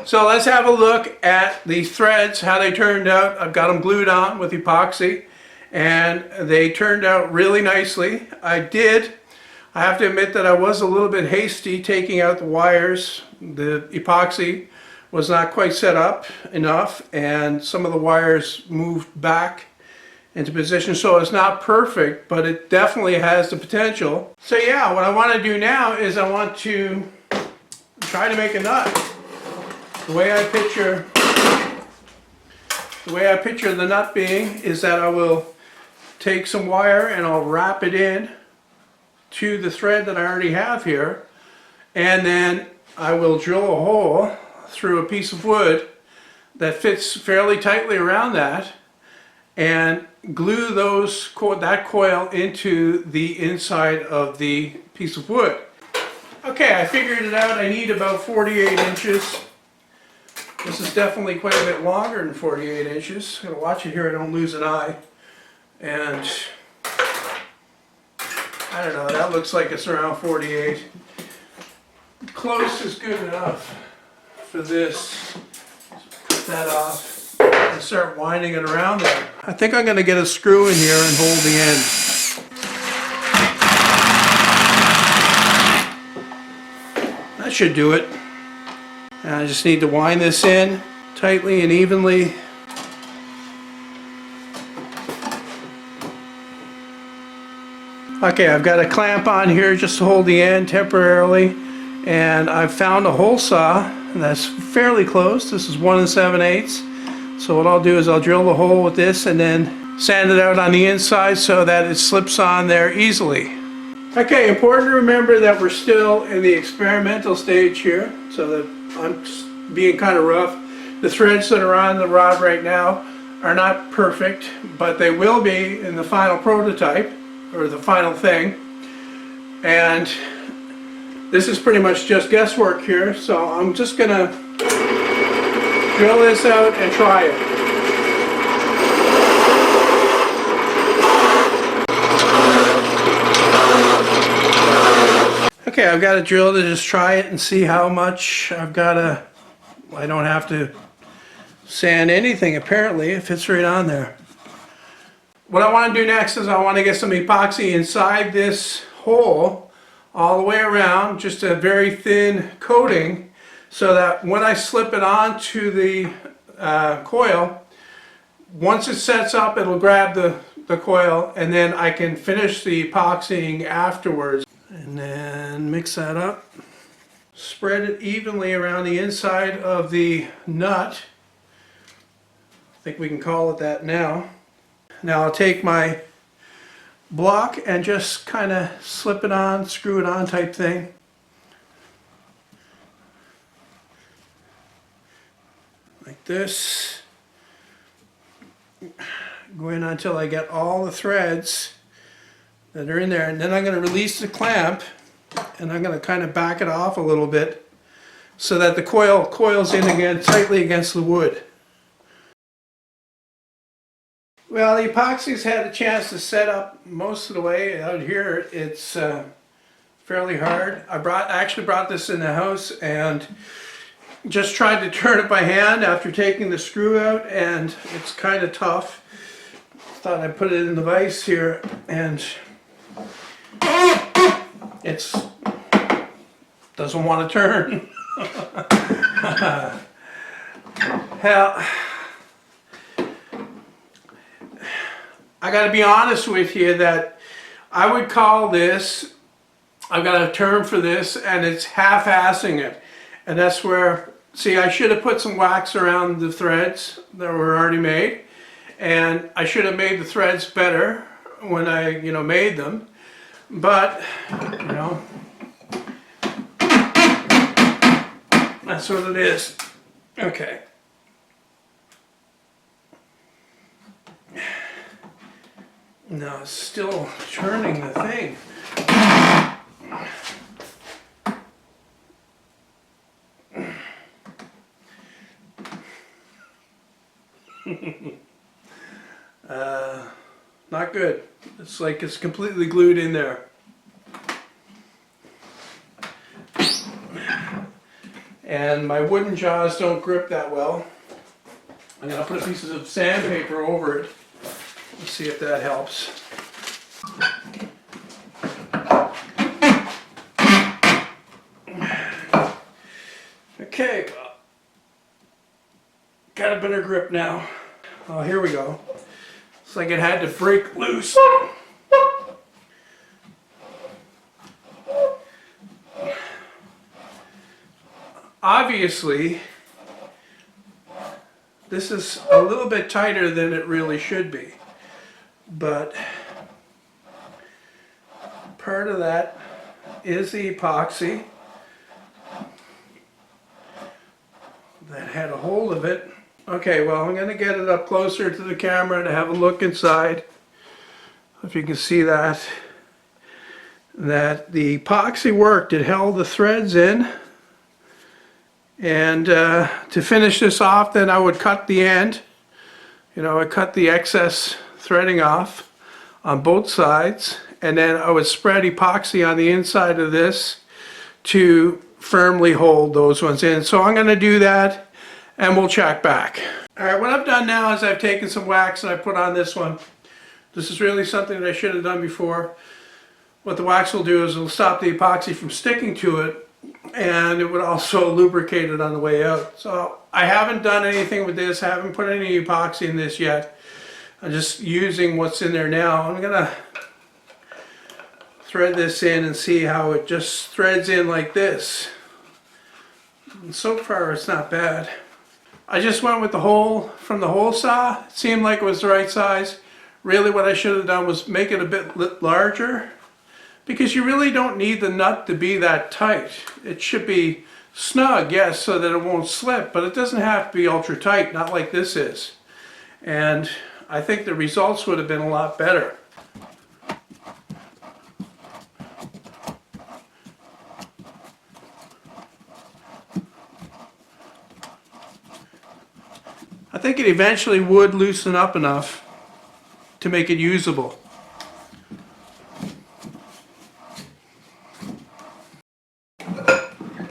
So let's have a look at these threads, how they turned out. I've got them glued on with epoxy and they turned out really nicely. I have to admit that I was a little bit hasty taking out the wires. The epoxy was not quite set up enough and some of the wires moved back into position, so it's not perfect, but it definitely has the potential. So yeah, what I want to do now is I want to try to make a nut. The way I picture the nut being is that I will take some wire and I'll wrap it in to the thread that I already have here, and then I will drill a hole through a piece of wood that fits fairly tightly around that and glue that coil into the inside of the piece of wood. Okay, I figured it out. I need about 48 inches. This is definitely quite a bit longer than 48 inches. I'm going to watch it here, I don't lose an eye. And I don't know, that looks like it's around 48. Close is good enough for this. Cut that off and start winding it around there. I think I'm going to get a screw in here and hold the end. That should do it. And I just need to wind this in tightly and evenly. Okay, I've got a clamp on here just to hold the end temporarily, and I've found a hole saw that's fairly close. This is 1 7/8. So what I'll do is I'll drill the hole with this and then sand it out on the inside so that it slips on there easily. Okay, important to remember that we're still in the experimental stage here, so that I'm being kind of rough. The threads that are on the rod right now are not perfect, but they will be in the final prototype, or the final thing. And this is pretty much just guesswork here, so I'm just gonna drill this out and try it. Okay, I've got a drill to just try it and see how much I don't have to sand anything apparently, it fits right on there. What I want to do next is I want to get some epoxy inside this hole all the way around, just a very thin coating, so that when I slip it onto the coil, once it sets up it'll grab the coil and then I can finish the epoxying afterwards. And then mix that up. Spread it evenly around the inside of the nut. I think we can call it that now. Now I'll take my block and just kind of slip it on, screw it on type thing. Like this. Go in until I get all the threads that are in there, and then I'm going to release the clamp and I'm going to kind of back it off a little bit so that the coil coils in again tightly against the wood. Well, the epoxy's had a chance to set up most of the way. Out here it's fairly hard. I actually brought this in the house and just tried to turn it by hand after taking the screw out, and it's kind of tough. Thought I'd put it in the vise here, and it doesn't want to turn. Hell, I got to be honest with you that I would call this, I've got a term for this, and it's half-assing it. And that's where, see, I should have put some wax around the threads that were already made, and I should have made the threads better when I, made them. But, that's what it is. Okay. Now it's still turning the thing. Not good. It's like it's completely glued in there. And and my wooden jaws don't grip that well. I'm going to put a piece of sandpaper over it. Let's see if that helps. Okay, well, got a better grip now. Oh, here we go. It's like it had to break loose. Obviously, this is a little bit tighter than it really should be, but part of that is the epoxy that had a hold of it. Okay, well, I'm going to get it up closer to the camera to have a look inside. If you can see that the epoxy worked. It held the threads in. And to finish this off, then I would cut the end. You know, I cut the excess threading off on both sides, and then I would spread epoxy on the inside of this to firmly hold those ones in. So I'm going to do that, and we'll check back. Alright, what I've done now is I've taken some wax and I put on this one. This is really something that I should have done before. What the wax will do is it'll stop the epoxy from sticking to it, and it would also lubricate it on the way out. So I haven't done anything with this, I haven't put any epoxy in this yet. I'm just using what's in there now. I'm going to thread this in and see how it just threads in like this. And so far it's not bad. I just went with the hole from the hole saw. It seemed like it was the right size. Really what I should have done was make it a bit larger, because you really don't need the nut to be that tight. It should be snug, yes, so that it won't slip, but it doesn't have to be ultra tight, not like this is. And I think the results would have been a lot better. I think it eventually would loosen up enough to make it usable.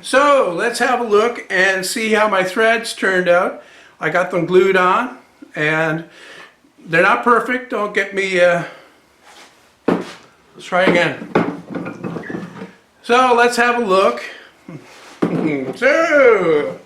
So let's have a look and see how my threads turned out. I got them glued on, and they're not perfect. Don't get me, let's try again. So let's have a look. So